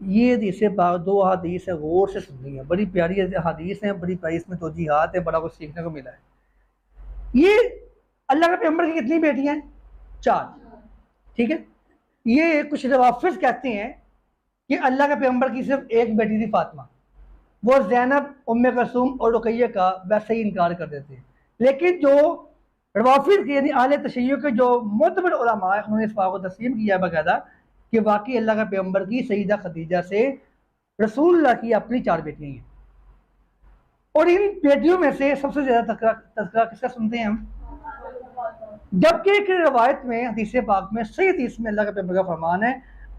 ये हदीस पाक दो हदीस है, गौर से सुननी है, बड़ी प्यारी हदीस है, बड़ी प्यारी इसमें तौजीहात है, बड़ा कुछ सीखने को मिला है। ये अल्लाह के पैगंबर की कितनी बेटियां हैं? 4। ठीक है। ये कुछ रवाफिज कहते हैं कि अल्लाह के पैगंबर की सिर्फ एक बेटी थी, फातिमा। वो ज़ैनब, उम्मे कलसूम और रुकैया का वैसे ही इनकार कर देते हैं। लेकिन जो रवाफिज के यानी आले तशय्युअ के जो मुतबर उलमा है, उन्होंने इस बात को तस्लीम किया बाकायदा कि वाकई अल्लाह के पैगंबर की सईदा खदीजा से रसूलुल्लाह की अपनी 4 बेटियां हैं। और इन बेटियों में से सबसे ज्यादा तज़किरा किसका सुनते हैं हम? जबकि एक रवायत में हदीस पाक में सही हदीस में अल्लाह के पैगंबर का फरमान है,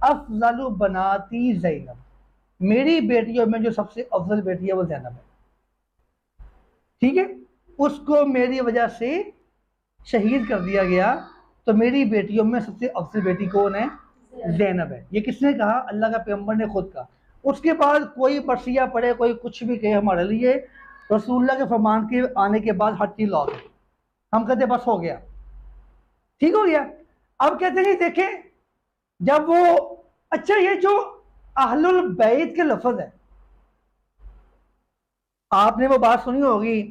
अफजलु बनाती ज़ैनब, मेरी बेटियों में जो सबसे अफजल बेटी है वो ज़ैनब है। ठीक है। उसको मेरी वजह से शहीद कर दिया गया, तो मेरी बेटियों में सबसे अफजल बेटी कौन है? ज़ैनब है। ये किसने कहा? अल्लाह का पैगंबर ने खुद कहा। उसके बाद कोई बरसिया पड़े, कोई कुछ भी कहे, हमारे लिए रसूलुल्लाह के फरमान के आने के बाद हर चीज लॉक है। हम कहते बस हो गया, ठीक हो गया। अब कहते हैं देखें, जब वो अच्छा ये जो अहलुल बैत के लफ्ज है, आपने वो बात सुनी होगी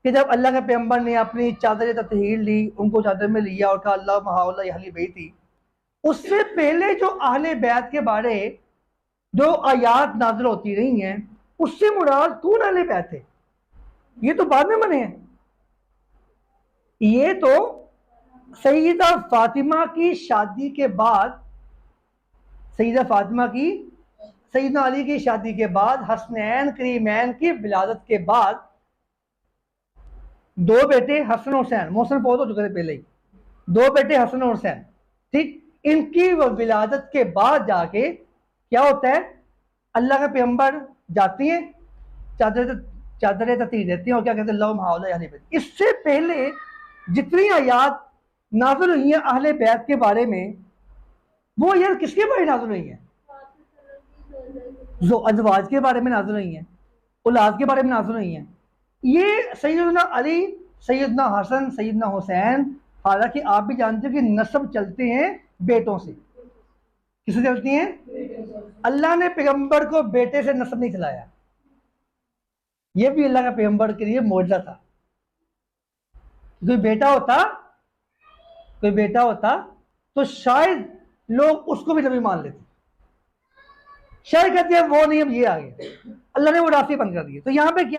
कि जब अल्लाह के पैगंबर ने अपनी चादर ततहीर ली, उनको चादर में लिया और कहा अल्लाह महाउला अहली बैती, उससे पहले जो अहले बैत के बारे जो आयात नाज़िल होती रही हैं, उससे मुराद कौन अहले बैत थे? ये तो बाद में बने हैं। ये तो सईदा फातिमा की शादी के बाद, सईदा फातिमा की सईदना अली की शादी के बाद, हसनैन करीमैन की विलादत के बाद 2 बेटे हसन हुसैन, मोहसिन फौत हो चुके थे पहले ही, 2 बेटे हसन और हुसैन। ठीक, इनकी विलादत के बाद जाके क्या होता है? अल्लाह के पैगंबर जाती हैं, चादरें ततीर देती हैं और क्या कहते हैं? लव हाउला अहले बैत। इससे पहले जितनी आयात नाज़िल हुई हैं अहले बैत के बारे में, वो यार किसके बारे में नाज़िल हुई हैं? जो अजवाज के बारे में नाज़िल हुई हैं, औलाद के बारे में नाज़िल हुई हैं। ये सैयदना अली, सैयदना हसन, सैयदना हुसैन, हालांकि आप भी जानते हो कि नस्ब चलते हैं बेटों से। किससे चलती हैं? अल्लाह ने पैगंबर को बेटे से नस्ब नहीं चलाया। ये भी अल्लाह का पैगंबर के लिए मौजज़ा था। कोई बेटा होता तो शायद लोग उसको भी नबी मान लेते। शायद कहते हैं वो नहीं, अब ये आ गया, अल्लाह ने वो रास्ते बंद कर दिए। तो यहां पे क्या